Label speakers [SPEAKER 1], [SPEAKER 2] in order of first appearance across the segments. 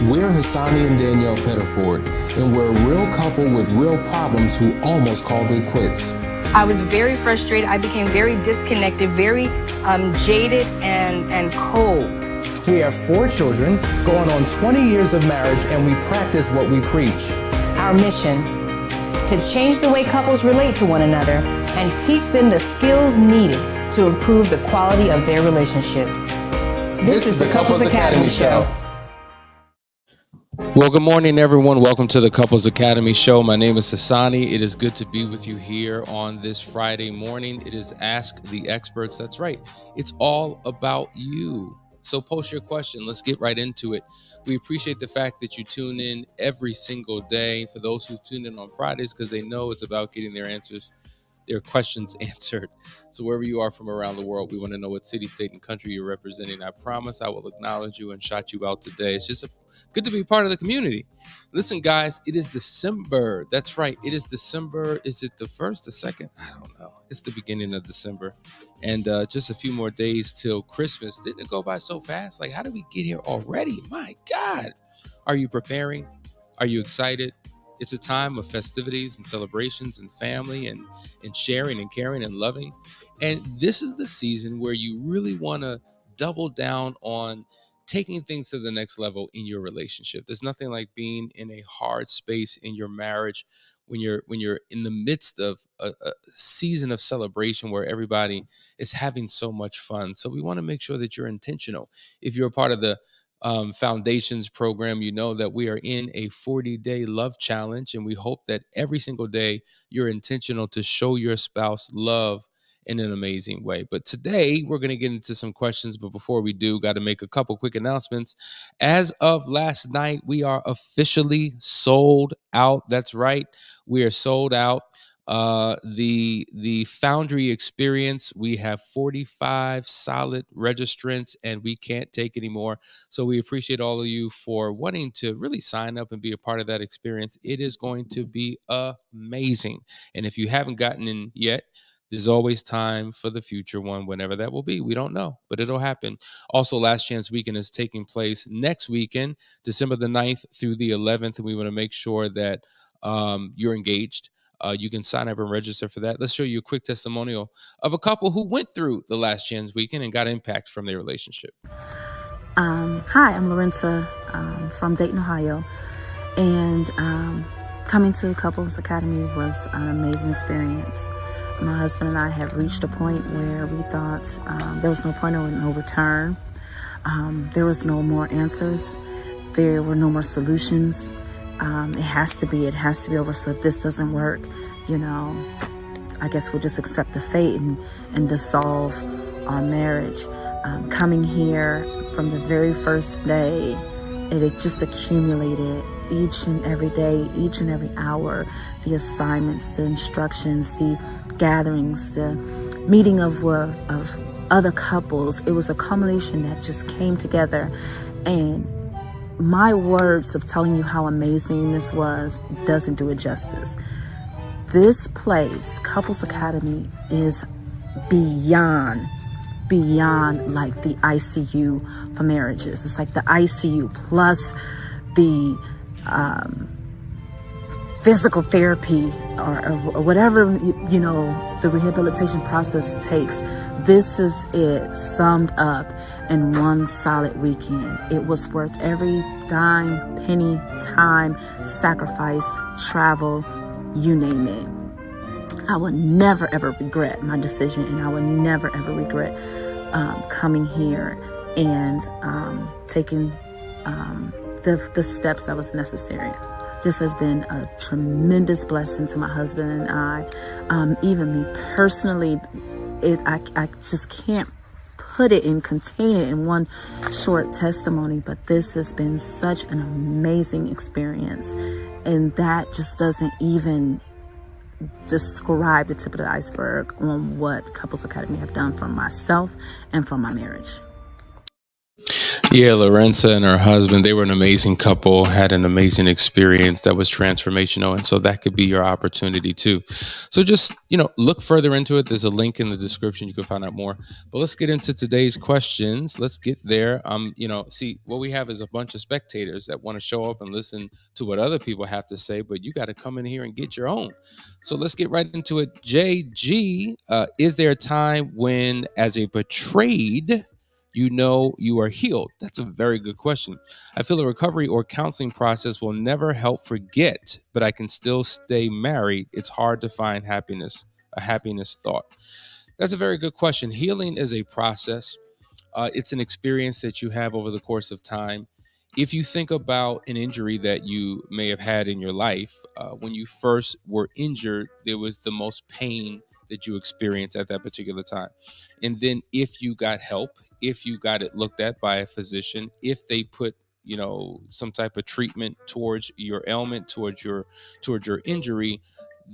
[SPEAKER 1] We're Hassani and Danielle Pettiford, and we're a real couple with real problems who almost called it quits.
[SPEAKER 2] I was very frustrated. I became very disconnected, very jaded and cold.
[SPEAKER 3] We have 4 children, going on 20 years of marriage, and we practice what we preach.
[SPEAKER 4] Our mission, to change the way couples relate to one another and teach them the skills needed to improve the quality of their relationships. This is the Couples Academy Show.
[SPEAKER 1] Well, good morning, everyone. Welcome to the Couples Academy Show. My name is Hassani. It is good to be with you here on this Friday morning. It is Ask the Experts. That's right. It's all about you. So post your question. Let's get right into it. We appreciate the fact that you tune in every single day. For those who tune in on Fridays, because they know it's about getting their questions answered. So wherever you are from around the world, we want to know what city, state, and country you're representing. I promise I will acknowledge you and shout you out today. It's just good to be part of the community. Listen, guys, it is December. That's right. It is December. Is it the 1st, the 2nd? I don't know. It's the beginning of December. And just a few more days till Christmas. Didn't it go by so fast? Like, how did we get here already? My God. Are you preparing? Are you excited? It's a time of festivities and celebrations and family and sharing and caring and loving. And this is the season where you really want to double down on taking things to the next level in your relationship. There's nothing like being in a hard space in your marriage when you're in the midst of a season of celebration where everybody is having so much fun. So we want to make sure that you're intentional. If you're a part of the Foundations program, you know that we are in a 40-day love challenge, and we hope that every single day you're intentional to show your spouse love in an amazing way. But today we're going to get into some questions. But before we do, got to make a couple quick announcements. As of last night, we are officially sold out. That's right. We are sold out. The FOUNDRY experience, we have 45 solid registrants and we can't take any more. So we appreciate all of you for wanting to really sign up and be a part of that experience. It is going to be amazing. And if you haven't gotten in yet, there's always time for the future one, whenever that will be. We don't know, but it'll happen. Also, Last Chance Weekend is taking place next weekend, December the 9th through the 11th. And we want to make sure that you're engaged. You can sign up and register for that. Let's show you a quick testimonial of a couple who went through the Last Chance Weekend and got impact from their relationship.
[SPEAKER 5] Hi, I'm Lorenza from Dayton, Ohio. And coming to Couples Academy was an amazing experience. My husband and I have reached a point where we thought there was no point of no return. There was no more answers. There were no more solutions. It has to be over. So if this doesn't work, I guess we'll just accept the fate and dissolve our marriage. Coming here from the very first day, it just accumulated each and every day, each and every hour, the assignments, the instructions, the gatherings, the meeting of other couples. It was a culmination that just came together, and my words of telling you how amazing this was doesn't do it justice. This place, Couples Academy, is beyond like the ICU for marriages. It's like the ICU plus the physical therapy or whatever, the rehabilitation process takes. This is it summed up in one solid weekend. It was worth every dime, penny, time, sacrifice, travel, you name it. I will never ever regret my decision, and I will never ever regret coming here and taking the steps that was necessary. This has been a tremendous blessing to my husband and I. Even me personally, I just can't put it and contain it in one short testimony, but this has been such an amazing experience, and that just doesn't even describe the tip of the iceberg on what Couples Academy have done for myself and for my marriage.
[SPEAKER 1] Yeah, Lorenza and her husband, they were an amazing couple, had an amazing experience that was transformational. And so that could be your opportunity too. So just, look further into it. There's a link in the description. You can find out more. But let's get into today's questions. Let's get there. See, what we have is a bunch of spectators that want to show up and listen to what other people have to say, but you got to come in here and get your own. So let's get right into it. JG, is there a time when, as a betrayed, you are healed? That's a very good question. I feel a recovery or counseling process will never help forget, but I can still stay married. It's hard to find a happiness thought. That's a very good question. Healing is a process. It's an experience that you have over the course of time. If you think about an injury that you may have had in your life, when you first were injured, there was the most pain that you experienced at that particular time. And then if you got help, if you got it looked at by a physician, if they put some type of treatment towards your ailment, towards your injury,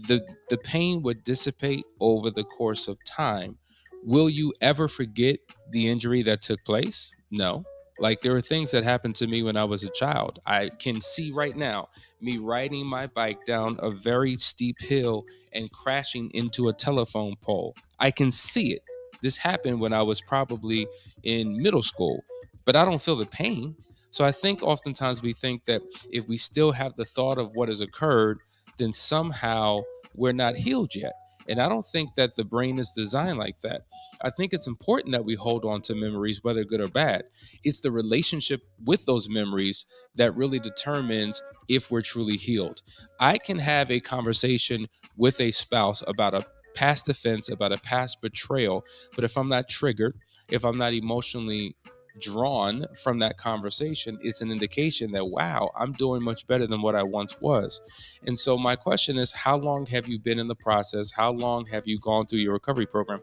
[SPEAKER 1] the pain would dissipate over the course of time. Will you ever forget the injury that took place? No. Like, there are things that happened to me when I was a child. I can see right now me riding my bike down a very steep hill and crashing into a telephone pole. I can see it. This happened when I was probably in middle school, but I don't feel the pain. So I think oftentimes we think that if we still have the thought of what has occurred, then somehow we're not healed yet. And I don't think that the brain is designed like that. I think it's important that we hold on to memories, whether good or bad. It's the relationship with those memories that really determines if we're truly healed. I can have a conversation with a spouse about a past offense, about a past betrayal, but if I'm not triggered, if I'm not emotionally drawn from that conversation, it's an indication that, wow, I'm doing much better than what I once was. And so my question is, how long have you been in the process? How long have you gone through your recovery program?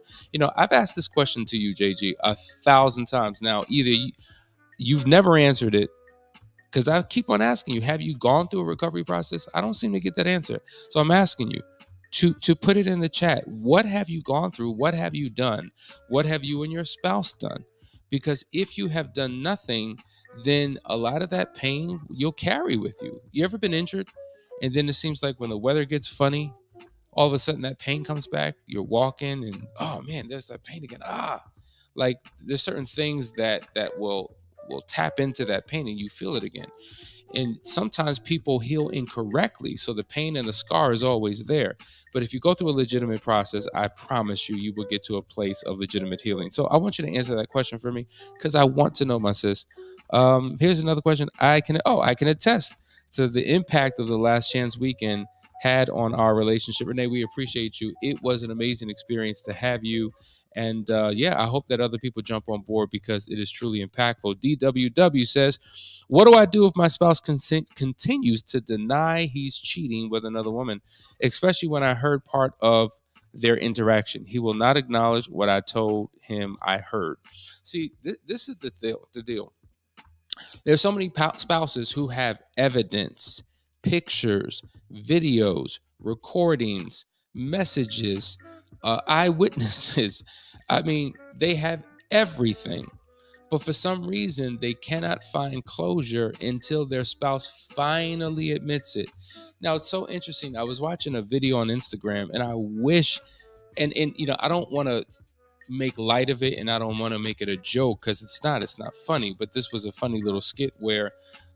[SPEAKER 1] I've asked this question to you, JG, 1,000 times now. Either you've never answered it, because I keep on asking you, have you gone through a recovery process? I don't seem to get that answer. So I'm asking you to put it in the chat. What have you gone through? What have you done? What have you and your spouse done? Because if you have done nothing, then a lot of that pain you'll carry with you. You ever been injured? And then it seems like when the weather gets funny, all of a sudden that pain comes back. You're walking and, oh man, there's that pain again. Like, there's certain things that will tap into that pain and you feel it again. And sometimes people heal incorrectly, so the pain and the scar is always there. But if you go through a legitimate process, I promise you will get to a place of legitimate healing. So I want you to answer that question for me, because I want to know, my sis. Here's another question. I can attest to the impact of the Last Chance weekend had on our relationship. Renee, we appreciate you. It was an amazing experience to have you. And I hope that other people jump on board, because it is truly impactful. DWW says, what do I do if my spouse continues to deny he's cheating with another woman, especially when I heard part of their interaction? He will not acknowledge what I told him I heard. See, this is the deal. There's so many spouses who have evidence, pictures, videos, recordings, messages, eyewitnesses. I mean, they have everything. But for some reason, they cannot find closure until their spouse finally admits it. Now, it's so interesting. I was watching a video on Instagram, and I wish, and I don't want to make light of it, and I don't want to make it a joke, because it's not funny. But this was a funny little skit where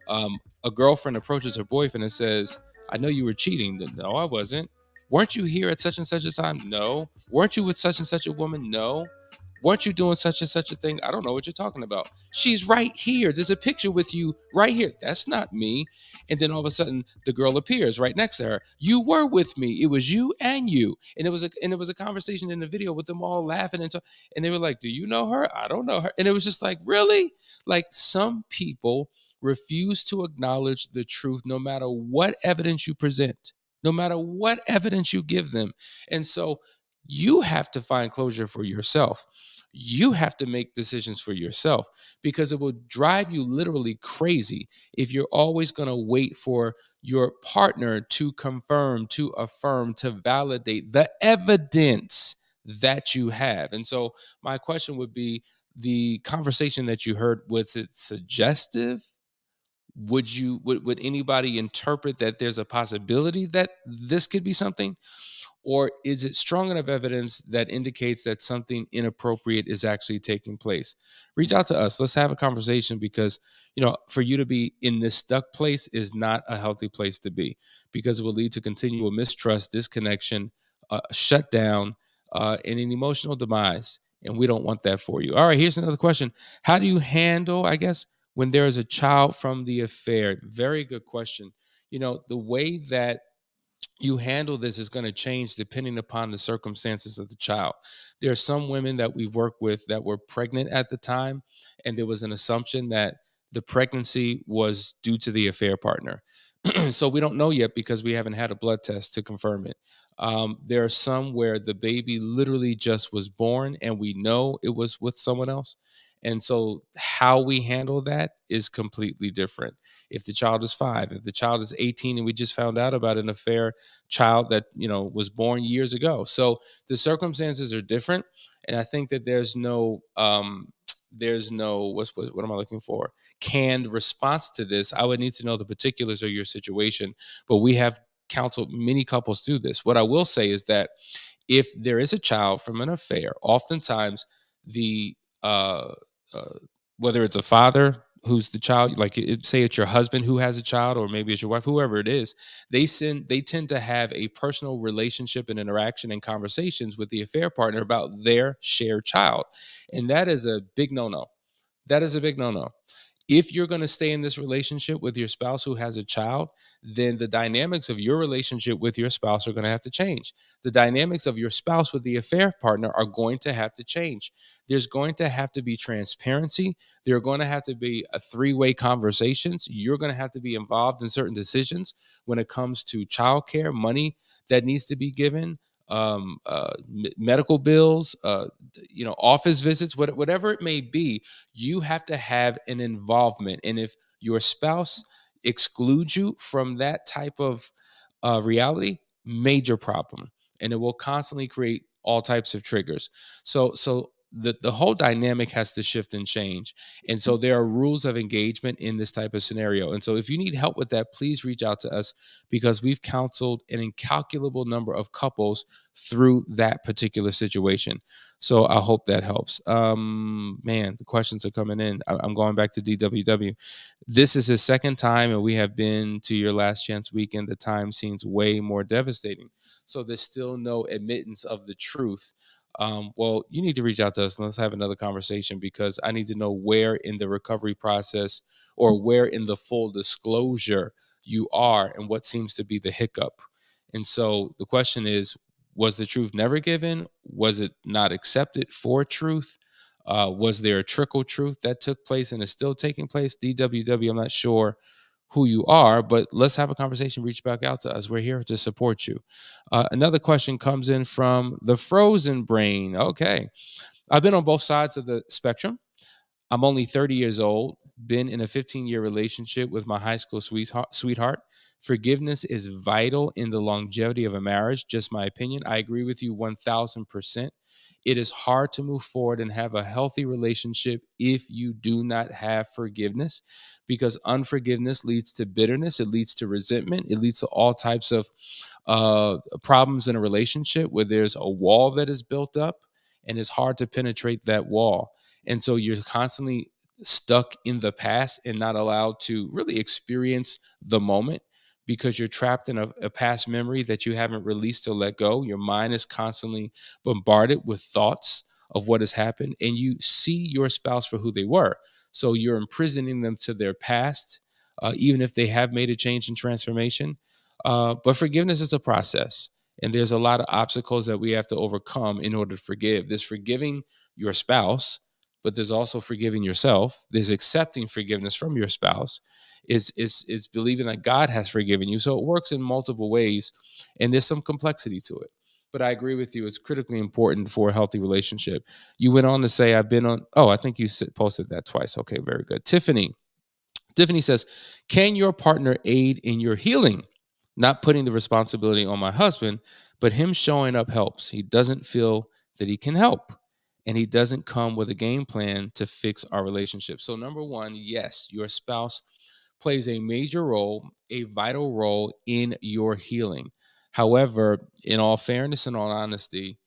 [SPEAKER 1] a girlfriend approaches her boyfriend and says, I know you were cheating. No, I wasn't. Weren't you here at such and such a time? No. Weren't you with such and such a woman? No. Weren't you doing such and such a thing? I don't know what you're talking about. She's right here. There's a picture with you right here. That's not me. And then all of a sudden, the girl appears right next to her. You were with me. It was you and you. And it was a conversation in the video with them all laughing and they were like, do you know her? I don't know her. And it was just like, really? Like, some people refuse to acknowledge the truth, no matter what evidence you present, no matter what evidence you give them. And so you have to find closure for yourself. You have to make decisions for yourself, because it will drive you literally crazy if you're always going to wait for your partner to confirm, to affirm, to validate the evidence that you have. And so my question would be, the conversation that you heard, was it suggestive? Would anybody interpret that there's a possibility that this could be something? Or is it strong enough evidence that indicates that something inappropriate is actually taking place? Reach out to us. Let's have a conversation, because, for you to be in this stuck place is not a healthy place to be, because it will lead to continual mistrust, disconnection, shutdown, and an emotional demise. And we don't want that for you. All right, here's another question. How do you handle, I guess, when there is a child from the affair? Very good question. The way that you handle this is going to change depending upon the circumstances of the child. There are some women that we work with that were pregnant at the time, and there was an assumption that the pregnancy was due to the affair partner. So we don't know yet, because we haven't had a blood test to confirm it. There are some where the baby literally just was born and we know it was with someone else. And so how we handle that is completely different. If the child is 5, if the child is 18 and we just found out about an affair child that, was born years ago. So the circumstances are different. And I think that there's no what am I looking for? Canned response to this. I would need to know the particulars of your situation, but we have counseled many couples through this. What I will say is that if there is a child from an affair, oftentimes the whether it's a father who's the child, like say it's your husband who has a child, or maybe it's your wife, whoever it is, they tend to have a personal relationship and interaction and conversations with the affair partner about their shared child. And that is a big no-no. That is a big no-no. If you're going to stay in this relationship with your spouse who has a child, then the dynamics of your relationship with your spouse are going to have to change. The dynamics of your spouse with the affair partner are going to have to change. There's going to have to be transparency. There are going to have to be a three-way conversations. You're going to have to be involved in certain decisions when it comes to childcare, money that needs to be given, medical bills, office visits, whatever it may be. You have to have an involvement. And if your spouse excludes you from that type of reality, major problem. And it will constantly create all types of triggers. So the whole dynamic has to shift and change. And so there are rules of engagement in this type of scenario. And so if you need help with that, please reach out to us, because we've counseled an incalculable number of couples through that particular situation. So I hope that helps. Man, the questions are coming in. I'm going back to DWW. This is his second time, and we have been to your last chance weekend. The time seems way more devastating. So there's still no admittance of the truth. Well, you need to reach out to us and let's have another conversation, because I need to know where in the recovery process, or where in the full disclosure you are, and what seems to be the hiccup. And so the question is, was the truth never given? Was it not accepted for truth? Was there a trickle truth that took place and is still taking place? DWW, I'm not sure who you are, but let's have a conversation. Reach back out to us. We're here to support you. Another question comes in from the Frozen Brain. Okay. I've been on both sides of the spectrum. I'm only 30 years old, been in a 15-year relationship with my high school sweetheart. Forgiveness is vital in the longevity of a marriage. Just my opinion. I agree with you 1000%. It is hard to move forward and have a healthy relationship if you do not have forgiveness, because unforgiveness leads to bitterness. It leads to resentment. It leads to all types of problems in a relationship where there's a wall that is built up and it's hard to penetrate that wall. And so you're constantly stuck in the past and not allowed to really experience the moment, because you're trapped in a past memory that you haven't released or let go. Your mind is constantly bombarded with thoughts of what has happened, and you see your spouse for who they were. So you're imprisoning them to their past, even if they have made a change and transformation. But forgiveness is a process, and there's a lot of obstacles that we have to overcome in order to forgive. There's forgiving your spouse, but there's also forgiving yourself. There's accepting forgiveness from your spouse. Is believing that God has forgiven you. So it works in multiple ways, and there's some complexity to it. But I agree with you. It's critically important for a healthy relationship. You went on to say, I've been on, I think you posted that twice. Okay, very good. Tiffany says, can your partner aid in your healing? Not putting the responsibility on my husband, but him showing up helps. He doesn't feel that he can help. and he doesn't come with a game plan to fix our relationship. So number one, yes, your spouse plays a major role, a vital role in your healing. However, in all fairness and all honesty,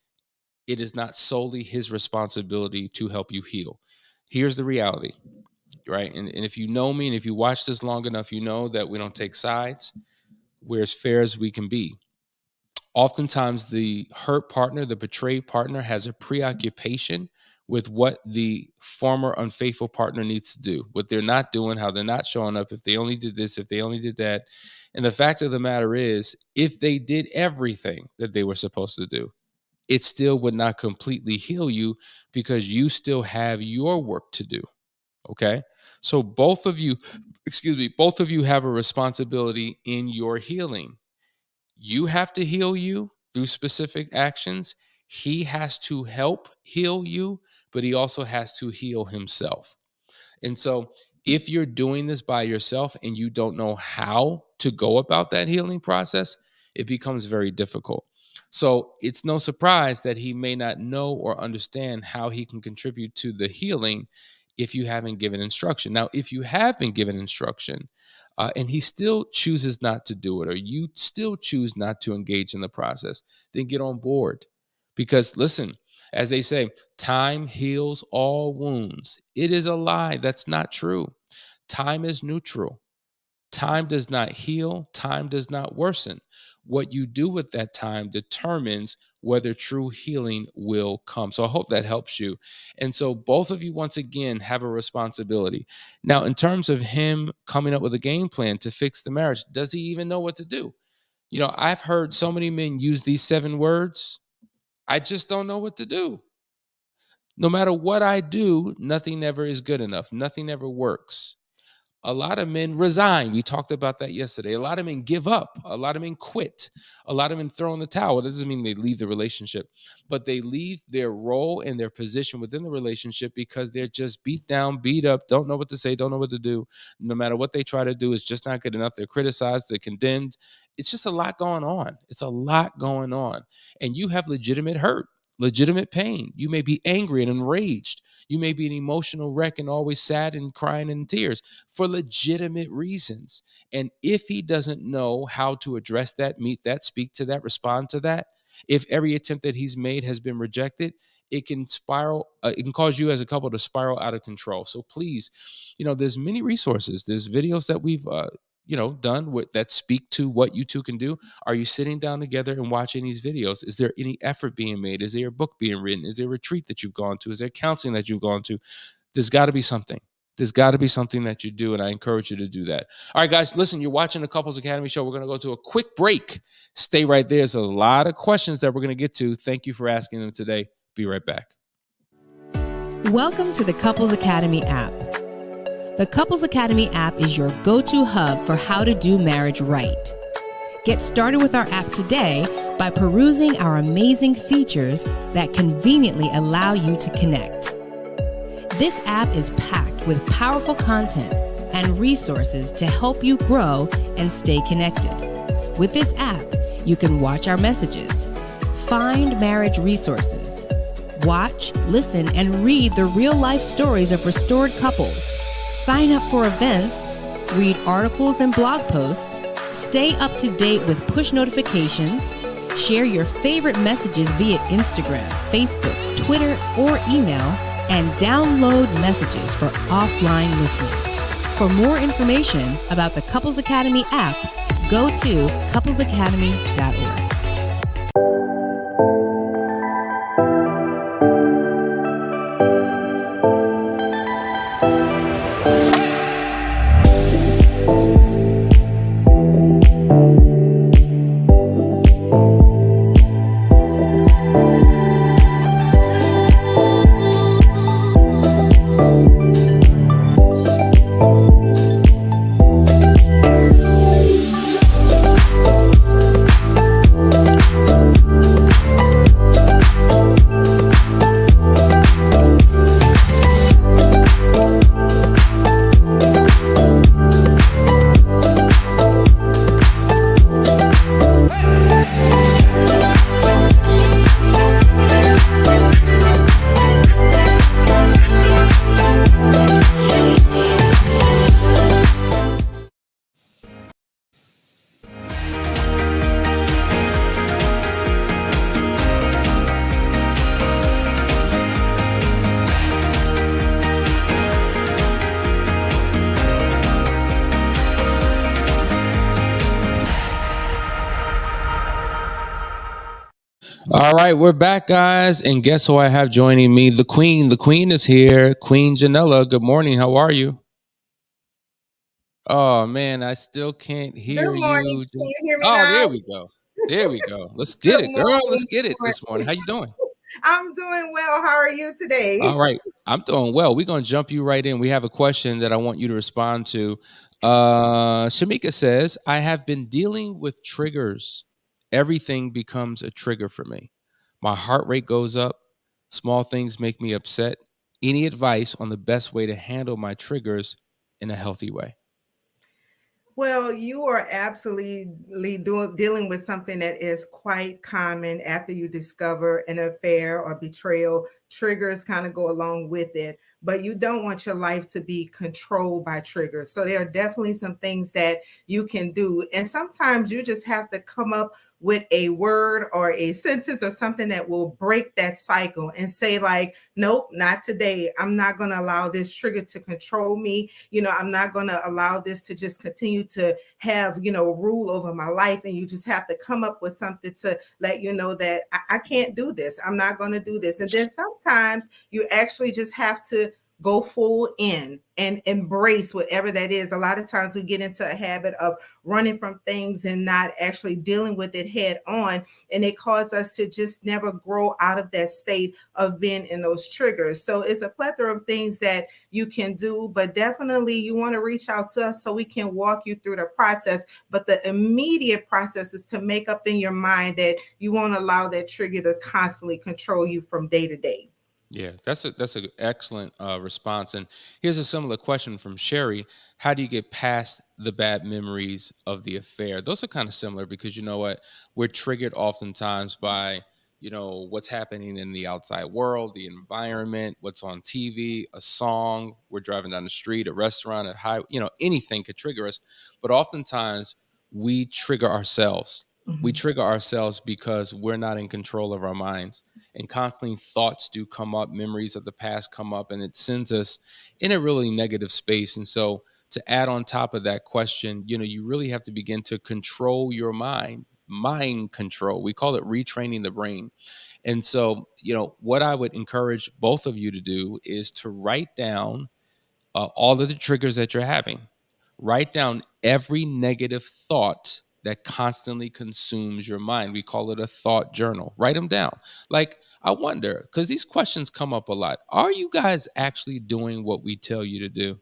[SPEAKER 1] it is not solely his responsibility to help you heal. Here's the reality, right? And if you know me and if you watch this long enough, you know that we don't take sides. We're as fair as we can be. Oftentimes, the hurt partner, the betrayed partner, has a preoccupation with what the former unfaithful partner needs to do, what they're not doing, how they're not showing up, if they only did this, if they only did that. And the fact of the matter is, if they did everything that they were supposed to do, it still would not completely heal you because you still have your work to do. Okay. So both of you have a responsibility in your healing. You have to heal you through specific actions. He has to help heal you, but he also has to heal himself. And so if you're doing this by yourself and you don't know how to go about that healing process, it becomes very difficult. So it's no surprise that he may not know or understand how he can contribute to the healing if you haven't given instruction. Now, if you have been given instruction and he still chooses not to do it, or you still choose not to engage in the process, then get on board. Because listen, as they say, time heals all wounds. It is a lie. That's not true. Time is neutral. Time does not heal. Time does not worsen. What you do with that time determines whether true healing will come. So I hope that helps you. And so both of you, once again, have a responsibility. Now, in terms of him coming up with a game plan to fix the marriage, does he even know what to do? You know, I've heard so many men use these 7 words. I just don't know what to do. No matter what I do, nothing ever is good enough. Nothing ever works. A lot of men resign. We talked about that yesterday. A lot of men give up. A lot of men quit. A lot of men throw in the towel. That doesn't mean they leave the relationship, but they leave their role and their position within the relationship because they're just beat down, beat up, don't know what to say, don't know what to do. No matter what they try to do, it's just not good enough. They're criticized, they're condemned. It's just a lot going on. It's a lot going on. And you have legitimate hurt, legitimate pain. You may be angry and enraged. You may be an emotional wreck and always sad and crying in tears for legitimate reasons. And if he doesn't know how to address that, meet that, speak to that, respond to that, if every attempt that he's made has been rejected, it can spiral. It can cause you as a couple to spiral out of control. So please, there's many resources. There's videos that we've done that speak to what you two can do. Are you sitting down together and watching these videos? Is there any effort being made? Is there a book being written? Is there a retreat that you've gone to? Is there counseling that you've gone to? There's got to be something. There's got to be something that you do, and I encourage you to do that. All right, guys, listen, you're watching the Couples Academy show. We're going to go to a quick break. Stay right there. There's a lot of questions that we're going to get to. Thank you for asking them today. Be right back.
[SPEAKER 4] Welcome to the Couples Academy app. The Couples Academy app is your go-to hub for how to do marriage right. Get started with our app today by perusing our amazing features that conveniently allow you to connect. This app is packed with powerful content and resources to help you grow and stay connected. With this app, you can watch our messages, find marriage resources, watch, listen, and read the real-life stories of restored couples, sign up for events, read articles and blog posts, stay up to date with push notifications, share your favorite messages via Instagram, Facebook, Twitter, or email, and download messages for offline listening. For more information about the Couples Academy app, go to couplesacademy.org.
[SPEAKER 1] All right, we're back, guys. And guess who I have joining me? The Queen. The Queen is here. Queen Janella. Good morning. How are you? Oh, man, I still can't
[SPEAKER 6] Good
[SPEAKER 1] hear
[SPEAKER 6] morning.
[SPEAKER 1] you.
[SPEAKER 6] Can you hear me
[SPEAKER 1] Oh,
[SPEAKER 6] now?
[SPEAKER 1] there we go. There we go. Let's get
[SPEAKER 6] Good
[SPEAKER 1] it, girl. Let's
[SPEAKER 6] morning.
[SPEAKER 1] get
[SPEAKER 6] Good
[SPEAKER 1] it this morning.
[SPEAKER 6] morning.
[SPEAKER 1] How you doing?
[SPEAKER 6] I'm doing well. How are you today?
[SPEAKER 1] All right. I'm doing well. We're going to jump you right in. We have a question that I want you to respond to. Shamika says, I have been dealing with triggers. Everything becomes a trigger for me. My heart rate goes up. Small things make me upset. Any advice on the best way to handle my triggers in a healthy way?
[SPEAKER 6] Well, you are absolutely dealing with something that is quite common after you discover an affair or betrayal. Triggers kind of go along with it, but you don't want your life to be controlled by triggers. So there are definitely some things that you can do. And sometimes you just have to come up with a word or a sentence or something that will break that cycle and say, like, nope, not today. I'm not going to allow this trigger to control me. I'm not going to allow this to just continue to have, rule over my life. And you just have to come up with something to let you know that I can't do this. I'm not going to do this. And then sometimes you actually just have to go full in and embrace whatever that is. A lot of times we get into a habit of running from things and not actually dealing with it head on. And it causes us to just never grow out of that state of being in those triggers. So it's a plethora of things that you can do, but definitely you want to reach out to us so we can walk you through the process. But the immediate process is to make up in your mind that you won't allow that trigger to constantly control you from day to day.
[SPEAKER 1] Yeah, that's an excellent response. And here's a similar question from Sherry. How do you get past the bad memories of the affair? Those are kind of similar because you know what? We're triggered oftentimes by, what's happening in the outside world, the environment, what's on TV, a song, we're driving down the street, a restaurant, at high, anything could trigger us. But oftentimes we trigger ourselves. We
[SPEAKER 6] Mhm.
[SPEAKER 1] trigger ourselves because we're not in control of our minds, and constantly thoughts do come up, memories of the past come up, and it sends us in a really negative space. And so to add on top of that question, you really have to begin to control your mind control. We call it retraining the brain. And so, what I would encourage both of you to do is to write down all of the triggers that you're having. Write down every negative thought that constantly consumes your mind. We call it a thought journal. Write them down. Like, I wonder, because these questions come up a lot. Are you guys actually doing what we tell you to do?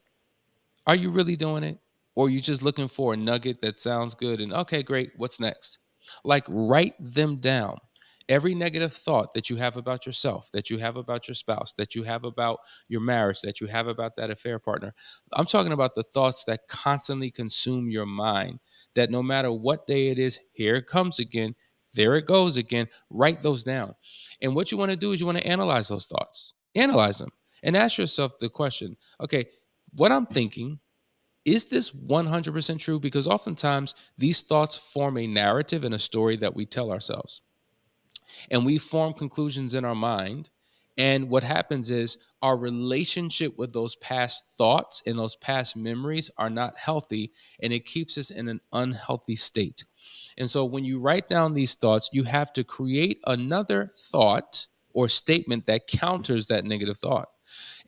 [SPEAKER 1] Are you really doing it? Or are you just looking for a nugget that sounds good and okay, great, what's next? Like, write them down. Every negative thought that you have about yourself, that you have about your spouse, that you have about your marriage, that you have about that affair partner. I'm talking about the thoughts that constantly consume your mind, that no matter what day it is, here it comes again, there it goes again. Write those down. And what you want to do is you want to analyze those thoughts, analyze them, and ask yourself the question, okay, what I'm thinking, is this 100% true? Because oftentimes these thoughts form a narrative and a story that we tell ourselves. And we form conclusions in our mind. And what happens is our relationship with those past thoughts and those past memories are not healthy, and it keeps us in an unhealthy state. And so when you write down these thoughts, you have to create another thought or statement that counters that negative thought.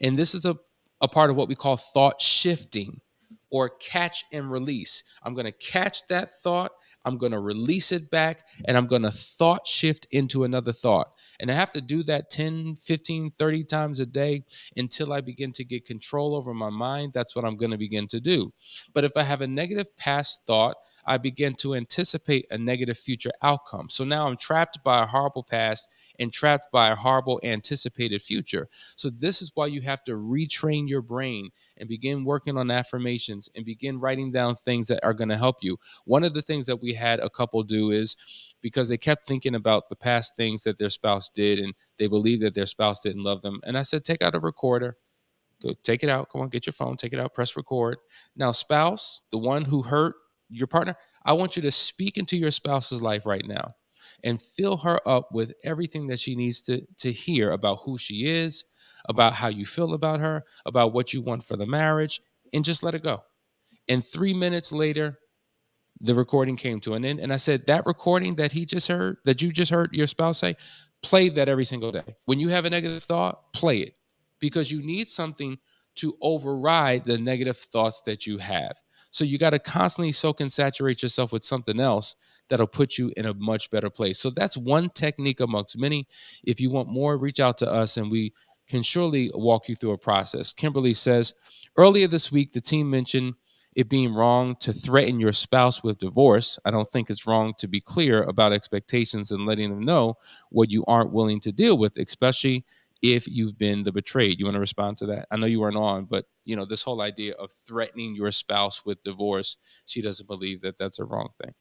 [SPEAKER 1] And this is a part of what we call thought shifting or catch and release. I'm going to catch that thought, I'm going to release it back, and I'm going to thought shift into another thought. And I have to do that 10, 15, 30 times a day until I begin to get control over my mind. That's what I'm going to begin to do. But if I have a negative past thought, I begin to anticipate a negative future outcome. So now I'm trapped by a horrible past and trapped by a horrible anticipated future. So this is why you have to retrain your brain and begin working on affirmations and begin writing down things that are going to help you. One of the things that we had a couple do is because they kept thinking about the past things that their spouse did and they believed that their spouse didn't love them. And I said, take out a recorder. Go take it out. Come on, get your phone, take it out, press record. Now, spouse, the one who hurt your partner, I want you to speak into your spouse's life right now and fill her up with everything that she needs to hear about who she is, about how you feel about her, about what you want for the marriage, and just let it go. And 3 minutes later, The recording came to an end, and I said, that recording that he just heard, that you just heard your spouse say, play that every single day. When you have a negative thought, play it, because you need something to override the negative thoughts that you have. So you got to constantly soak and saturate yourself with something else that'll put you in a much better place. So that's one technique amongst many. If you want more, reach out to us and we can surely walk you through a process. Kimberly says, earlier this week, the team mentioned it being wrong to threaten your spouse with divorce. I don't think it's wrong to be clear about expectations and letting them know what you aren't willing to deal with, especially if you've been the betrayed. You want to respond to that? I know you weren't on, but this whole idea of threatening your spouse with divorce, she doesn't believe that that's a wrong thing.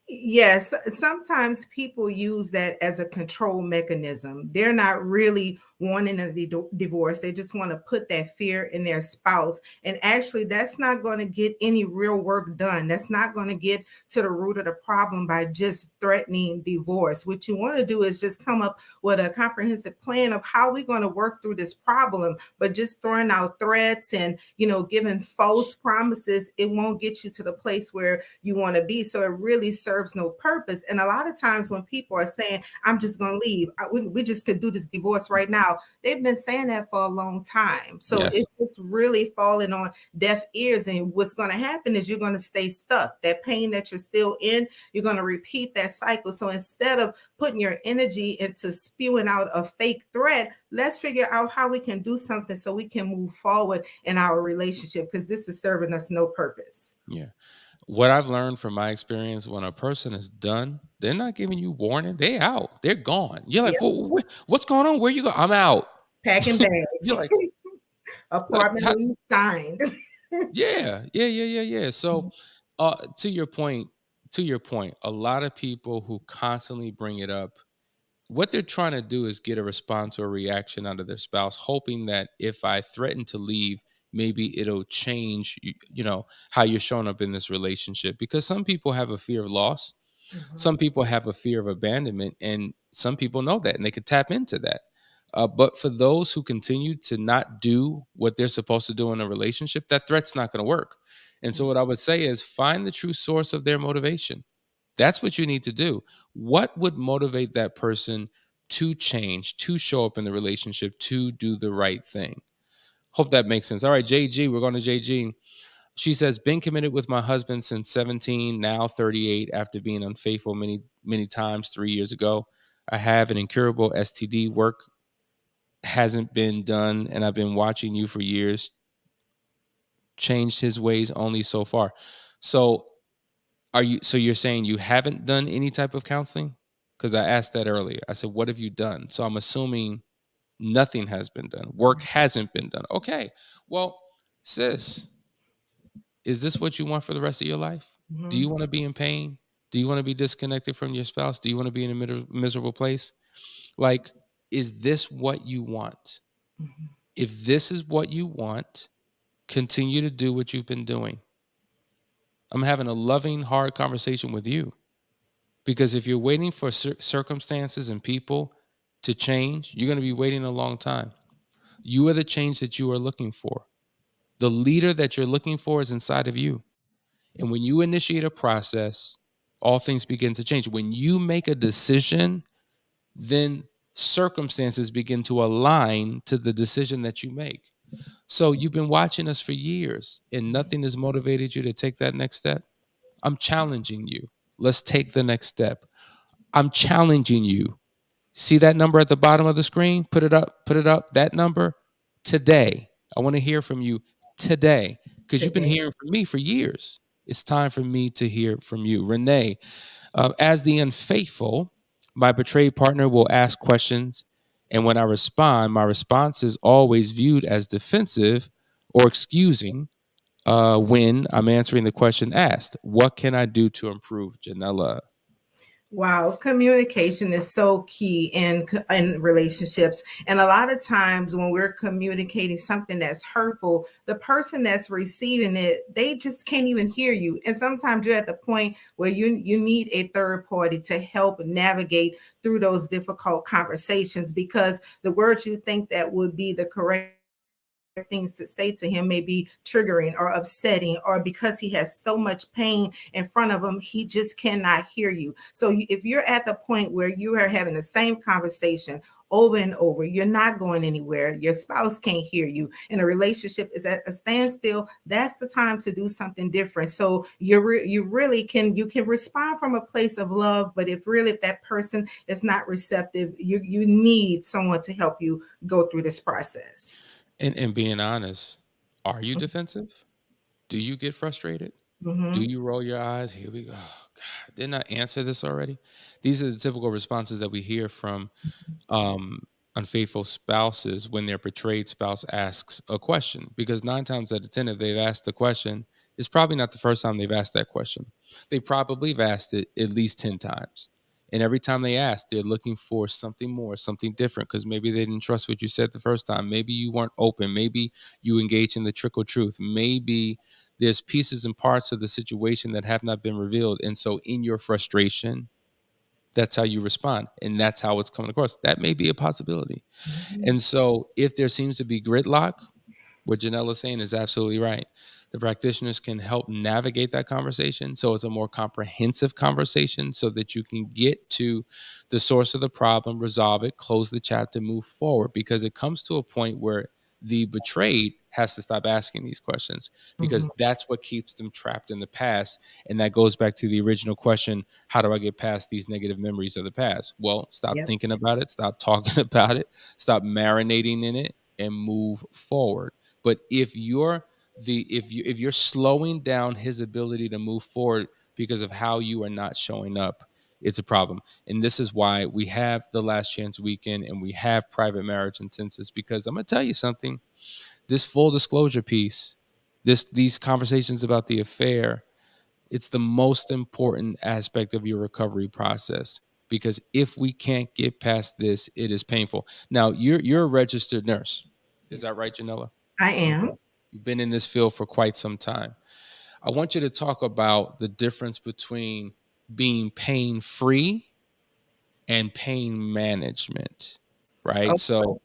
[SPEAKER 6] Yes, sometimes people use that as a control mechanism. They're not really wanting a divorce. They just want to put that fear in their spouse. And actually, that's not going to get any real work done. That's not going to get to the root of the problem by just threatening divorce. What you want to do is just come up with a comprehensive plan of how we're going to work through this problem. But just throwing out threats and, giving false promises, it won't get you to the place where you want to be. So it really serves no purpose. And a lot of times when people are saying, I'm just going to leave, we just could do this divorce right now, they've been saying that for a long time. So
[SPEAKER 1] Yes.
[SPEAKER 6] it's just really falling on deaf ears. And what's going to happen is you're going to stay stuck. That pain that you're still in, you're going to repeat that cycle. So instead of putting your energy into spewing out a fake threat, let's figure out how we can do something so we can move forward in our relationship, because this is serving us no purpose.
[SPEAKER 1] Yeah. What I've learned from my experience, when a person is done, they're not giving you warning. They out. They're gone. You're like,
[SPEAKER 6] Yep.
[SPEAKER 1] well, what's going on? Where you go? I'm out.
[SPEAKER 6] Packing bags.
[SPEAKER 1] You're like,
[SPEAKER 6] Apartment
[SPEAKER 1] how,
[SPEAKER 6] lease signed.
[SPEAKER 1] yeah. So, to your point, a lot of people who constantly bring it up, what they're trying to do is get a response or a reaction out of their spouse, hoping that if I threaten to leave, maybe it'll change, how you're showing up in this relationship. Because some people have a fear of loss. Some people have a fear of abandonment, and some people know that and they could tap into that. But for those who continue to not do what they're supposed to do in a relationship, that threat's not going to work. And so, what I would say is find the true source of their motivation. That's what you need to do. What would motivate that person to change, to show up in the relationship, to do the right thing? Hope that makes sense. All right, JG, we're going to JG. She says, been committed with my husband since 17, now 38, after being unfaithful many, many times 3 years ago. I have an incurable STD. Work hasn't been done, and I've been watching you for years. Changed his ways only so far. So you're saying you haven't done any type of counseling? Because I asked that earlier. I said, what have you done? So I'm assuming nothing has been done. Work hasn't been done. Okay. Well, sis, is this what you want for the rest of your life? Do you want to be in pain? Do you want to be disconnected from your spouse? Do you want to be in a miserable place? Like, is this what you want? If this is what you want, continue to do what you've been doing. I'm having a loving, hard conversation with you, because if you're waiting for circumstances and people to change, you're going to be waiting a long time. You are the change that you are looking for. The leader that you're looking for is inside of you. And when you initiate a process, all things begin to change. When you make a decision, then circumstances begin to align to the decision that you make. So you've been watching us for years and nothing has motivated you to take that next step. I'm challenging you. Let's take the next step. I'm challenging you. See that number at the bottom of the screen? Put it up, that number today. I want to hear from you today, because you've been hearing from me for years. It's time for me to hear from you. Renee, as the unfaithful, my betrayed partner will ask questions. And when I respond, my response is always viewed as defensive or excusing when I'm answering the question asked. What can I do to improve, Janella?
[SPEAKER 6] Wow, communication is so key in relationships. And a lot of times when we're communicating something that's hurtful, the person that's receiving it, they just can't even hear you. And sometimes you're at the point where you need a third party to help navigate through those difficult conversations, because the words you think that would be the correct things to say to him may be triggering or upsetting, or because he has so much pain in front of him, he just cannot hear you. So if you're at the point where you are having the same conversation over and over, you're not going anywhere, your spouse can't hear you, and a relationship is at a standstill, that's the time to do something different. So you really can respond from a place of love, but if that person is not receptive, you need someone to help you go through this process.
[SPEAKER 1] And being honest, are you defensive? Do you get frustrated? Do
[SPEAKER 6] Mm-hmm.
[SPEAKER 1] you roll your eyes? Here we go. Oh, God, didn't I answer this already? These are the typical responses that we hear from um, unfaithful spouses when their betrayed spouse asks a question. Because 9 times out of 10, if they've asked the question, it's probably not the first time they've asked that question. They probably have asked it at least 10 times. And every time they ask, they're looking for something more, something different, because maybe they didn't trust what you said the first time. Maybe you weren't open. Maybe you engaged in the trickle truth. Maybe there's pieces and parts of the situation that have not been revealed. And so in your frustration, that's how you respond. And that's how it's coming across. That may be a possibility. And so if there seems to be gridlock, what Janelle is saying is absolutely right. The practitioners can help navigate that conversation so it's a more comprehensive conversation so that you can get to the source of the problem, resolve it, close the chapter, move forward. Because it comes to a point where the betrayed has to stop asking these questions
[SPEAKER 6] Mm-hmm.
[SPEAKER 1] because that's what keeps them trapped in the past. And that goes back to the original question: how do I get past these negative memories of the past? Well, stop
[SPEAKER 6] Yep.
[SPEAKER 1] thinking about it, stop talking about it, stop marinating in it, and move forward. But if you're slowing down his ability to move forward because of how you are not showing up, it's a problem. And this is why we have the last chance weekend and we have private marriage intensives, because I'm going to tell you something. This full disclosure piece, these conversations about the affair, it's the most important aspect of your recovery process, because if we can't get past this, it is painful. Now, you're a registered nurse. Is that right, Janella?
[SPEAKER 6] I
[SPEAKER 1] Okay.
[SPEAKER 6] am.
[SPEAKER 1] You've been in this field for quite some time. I want you to talk about the difference between being pain free and pain management, right?
[SPEAKER 6] Oh,
[SPEAKER 1] So,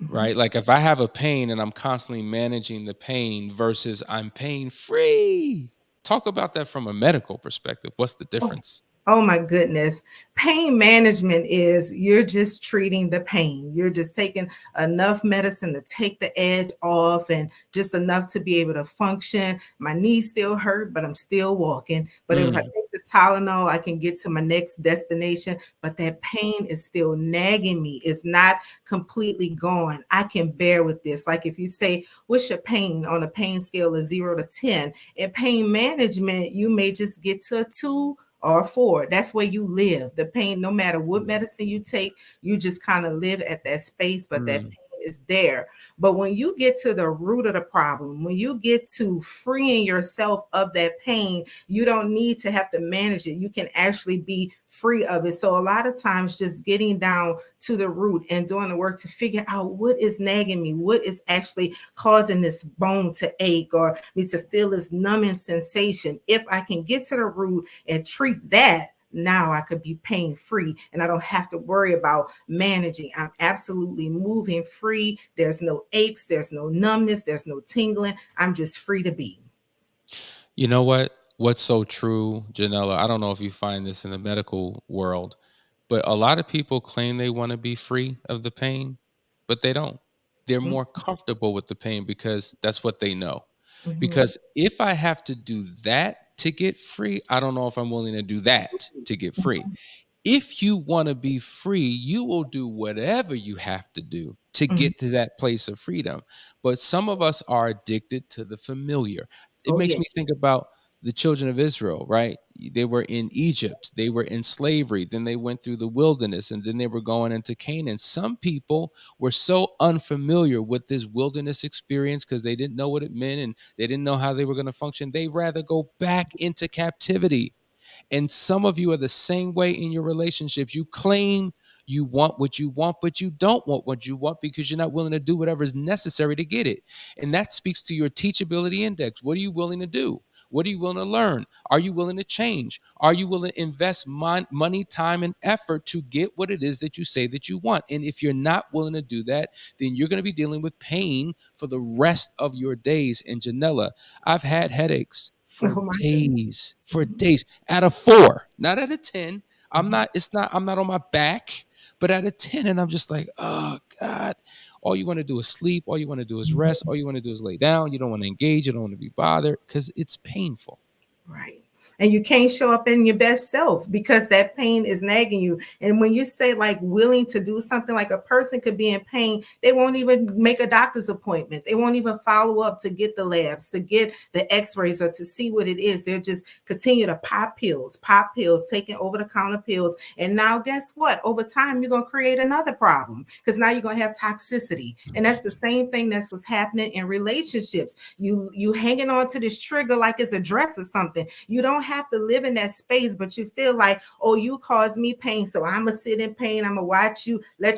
[SPEAKER 6] mhm.
[SPEAKER 1] right, like if I have a pain and I'm constantly managing the pain versus I'm pain free. Talk about that from a medical perspective. What's the difference?
[SPEAKER 6] Oh my goodness. Pain management is you're just treating the pain. You're just taking enough medicine to take the edge off and just enough to be able to function. My knees still hurt, but I'm still walking. But if I
[SPEAKER 1] Mm,
[SPEAKER 6] take this Tylenol, I can get to my next destination. But that pain is still nagging me. It's not completely gone. I can bear with this. Like if you say, what's your pain on a pain scale of 0 to 10? In pain management, you may just get to a 2 or 4. That's where you live. The pain, no matter what
[SPEAKER 1] mm,
[SPEAKER 6] medicine you take, you just kind of live at that space, but that
[SPEAKER 1] mm,
[SPEAKER 6] pain is there. But when you get to the root of the problem, when you get to freeing yourself of that pain, you don't need to have to manage it. You can actually be free of it. So a lot of times just getting down to the root and doing the work to figure out what is nagging me, what is actually causing this bone to ache or me to feel this numbing sensation. If I can get to the root and treat that, now I could be pain free and I don't have to worry about managing. I'm absolutely moving free. There's no aches, there's no numbness, there's no tingling. I'm just free to be.
[SPEAKER 1] You know what? What's so true, Janella? I don't know if you find this in the medical world, but a lot of people claim they want to be free of the pain, but they don't. They're more comfortable with the pain because that's what they know.
[SPEAKER 6] Mm-hmm.
[SPEAKER 1] Because if I have to do that to get free, I don't know if I'm willing to do that to get free. If you want to be free, you will do whatever you have to do to
[SPEAKER 6] Mm-hmm.
[SPEAKER 1] get to that place of freedom. But some of us are addicted to the familiar. It
[SPEAKER 6] Oh,
[SPEAKER 1] makes
[SPEAKER 6] yeah.
[SPEAKER 1] me think about the children of Israel, right? They were in Egypt, they were in slavery, then they went through the wilderness, and then they were going into Canaan. Some people were so unfamiliar with this wilderness experience because they didn't know what it meant and they didn't know how they were going to function. They'd rather go back into captivity. And some of you are the same way in your relationships. You claim you want what you want, but you don't want what you want because you're not willing to do whatever is necessary to get it. And that speaks to your teachability index. What are you willing to do? What are you willing to learn? Are you willing to change? Are you willing to invest money, time, and effort to get what it is that you say that you want? And if you're not willing to do that, then you're going to be dealing with pain for the rest of your days. And Janella, I've had headaches for
[SPEAKER 6] Oh my
[SPEAKER 1] days,
[SPEAKER 6] goodness.
[SPEAKER 1] out of 4, not out of 10. I'm
[SPEAKER 6] Mhm.
[SPEAKER 1] not on my back, but out of 10. And I'm just like, oh God, all you want to do is sleep. All you want to do is rest. All you want to do is lay down. You don't want to engage. You don't want to be bothered because it's painful.
[SPEAKER 6] Right. And you can't show up in your best self because that pain is nagging you. And when you say like willing to do something, like a person could be in pain, they won't even make a doctor's appointment. They won't even follow up to get the labs, to get the x-rays, or to see what it is. They'll just continue to pop pills, taking over the counter pills. And now guess what? Over time, you're going to create another problem because now you're going to have toxicity. And that's the same thing that's what's happening in relationships. You hanging on to this trigger like it's a dress or something. You don't have to live in that space, but you feel like, oh, you caused me pain, so I'm gonna sit in pain. I'm gonna let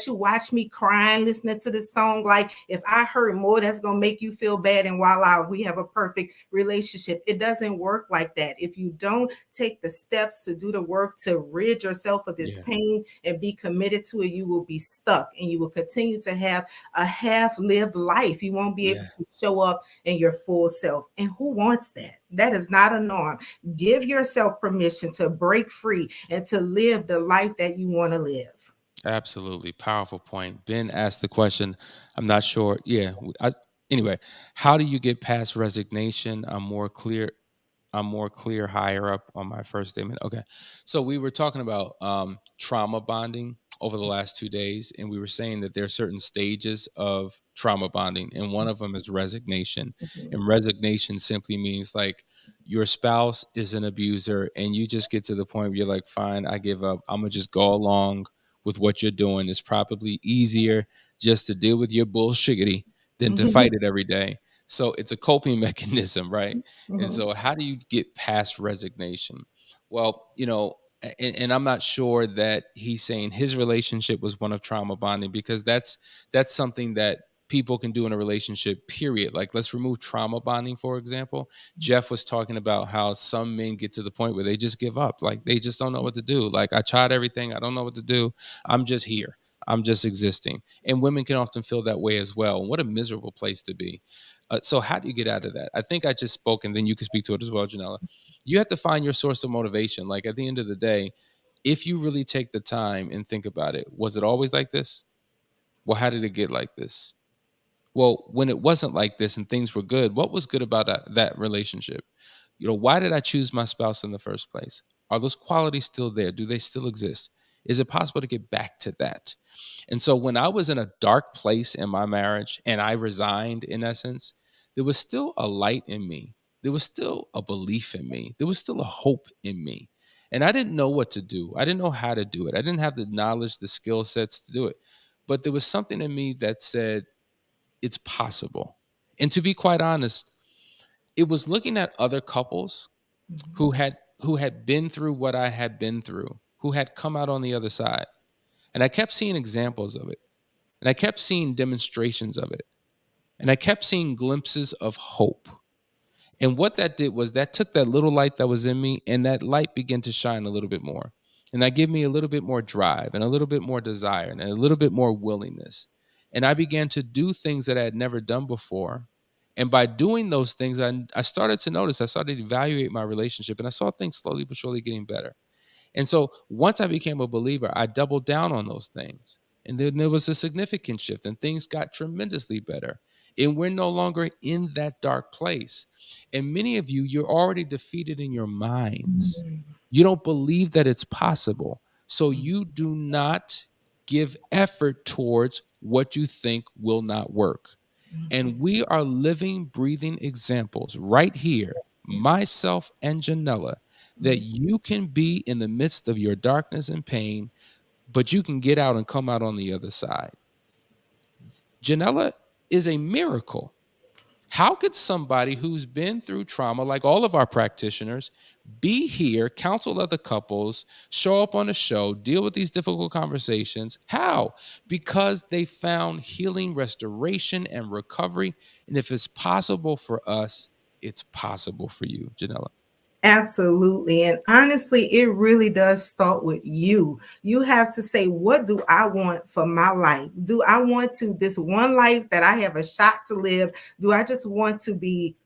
[SPEAKER 6] you watch me crying, listening to this song. Like if I hurt more, that's gonna make you feel bad, and voila, we have a perfect relationship. It doesn't work like that. If you don't take the steps to do the work to rid yourself of this pain and be committed to it, you will be stuck, and you will continue to have a half-lived life. You won't be able to show up in your full self. And who wants that? That is not a norm. Give yourself permission to break free and to live the life that you want to live.
[SPEAKER 1] Absolutely. Powerful point. Ben asked the question. I'm not sure. Yeah. Anyway, how do you get past resignation? I'm more clear higher up on my first statement. Okay. So we were talking about trauma bonding over the last 2 days, and we were saying that there are certain stages of trauma bonding, and one of them is resignation. And resignation simply means like your spouse is an abuser, and you just get to the point where you're like, fine, I give up. I'm going to just go along with what you're doing. It's probably easier just to deal with your bullshiggity than to fight it every day. So it's a coping mechanism, right? And so how do you get past resignation? Well, and I'm not sure that he's saying his relationship was one of trauma bonding, because that's something that people can do in a relationship, period. Like, let's remove trauma bonding, for example. Jeff was talking about how some men get to the point where they just give up. Like, they just don't know what to do. Like, I tried everything. I don't know what to do. I'm just here. I'm just existing. And women can often feel that way as well. And what a miserable place to be. So how do you get out of that? I think I just spoke, and then you can speak to it as well, Janella. You have to find your source of motivation. Like, at the end of the day, if you really take the time and think about it, was it always like this? Well, how did it get like this? Well, when it wasn't like this and things were good, what was good about that relationship? Why did I choose my spouse in the first place? Are those qualities still there? Do they still exist? Is it possible to get back to that? And so when I was in a dark place in my marriage and I resigned, in essence, there was still a light in me. There was still a belief in me. There was still a hope in me. And I didn't know what to do. I didn't know how to do it. I didn't have the knowledge, the skill sets to do it. But there was something in me that said, it's possible. And to be quite honest, it was looking at other couples who had been through what I had been through, who had come out on the other side. And I kept seeing examples of it. And I kept seeing demonstrations of it. And I kept seeing glimpses of hope. And what that did was that took that little light that was in me, and that light began to shine a little bit more. And that gave me a little bit more drive and a little bit more desire and a little bit more willingness. And I began to do things that I had never done before. And by doing those things, I started to notice, I started to evaluate my relationship, and I saw things slowly but surely getting better. And so once I became a believer, I doubled down on those things. And then there was a significant shift, and things got tremendously better. And we're no longer in that dark place. And many of you, you're already defeated in your minds. You don't believe that it's possible. So you do not give effort towards what you think will not work. And we are living, breathing examples right here, myself and Janella, that you can be in the midst of your darkness and pain, but you can get out and come out on the other side. Janella is a miracle. How could somebody who's been through trauma, like all of our practitioners, be here, counsel other couples, show up on a show, deal with these difficult conversations? How? Because they found healing, restoration, and recovery. And if it's possible for us, it's possible for you, Janella.
[SPEAKER 6] Absolutely. And honestly, it really does start with you. You have to say, what do I want for my life? Do I want to, this one life that I have a shot to live? Do I just want to be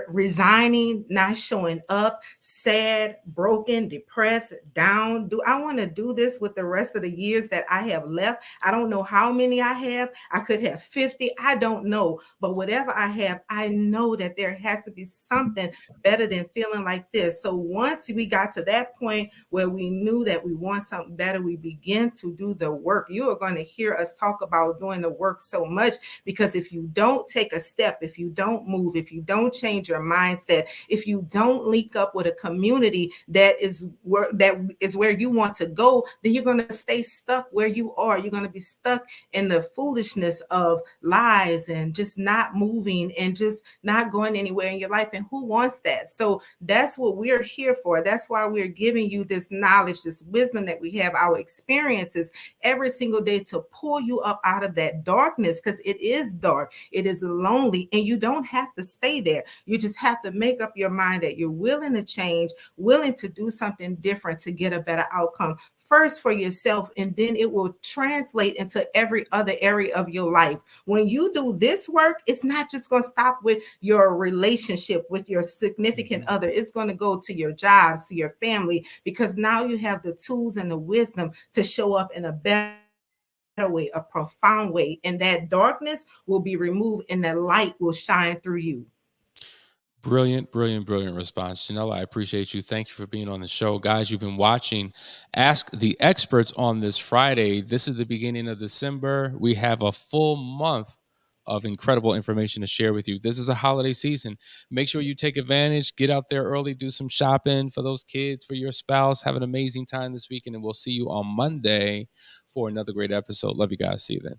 [SPEAKER 6] resigning, not showing up, sad, broken, depressed, down? Do I want to do this with the rest of the years that I have left? I don't know how many I have. I could have 50. I don't know. But whatever I have, I know that there has to be something better than feeling like this. So once we got to that point where we knew that we want something better, we begin to do the work. You are going to hear us talk about doing the work so much, because if you don't take a step, if you don't move, if you don't change your mindset, if you don't link up with a community that is where you want to go, then you're going to stay stuck where you are. You're going to be stuck in the foolishness of lies and just not moving and just not going anywhere in your life. And who wants that? So that's what we're here for. That's why we're giving you this knowledge, this wisdom that we have, our experiences every single day to pull you up out of that darkness, because it is dark, it is lonely, and you don't have to stay there. You just have to make up your mind that you're willing to change, willing to do something different to get a better outcome, first for yourself, and then it will translate into every other area of your life. When you do this work, it's not just going to stop with your relationship with your significant other. It's going to go to your jobs, to your family, because now you have the tools and the wisdom to show up in a better way, a profound way, and that darkness will be removed and the light will shine through you.
[SPEAKER 1] Brilliant, brilliant, brilliant response. Janella, I appreciate you. Thank you for being on the show. Guys, you've been watching Ask the Experts on this Friday. This is the beginning of December. We have a full month of incredible information to share with you. This is a holiday season. Make sure you take advantage, get out there early, do some shopping for those kids, for your spouse. Have an amazing time this weekend, and we'll see you on Monday for another great episode. Love you guys. See you then.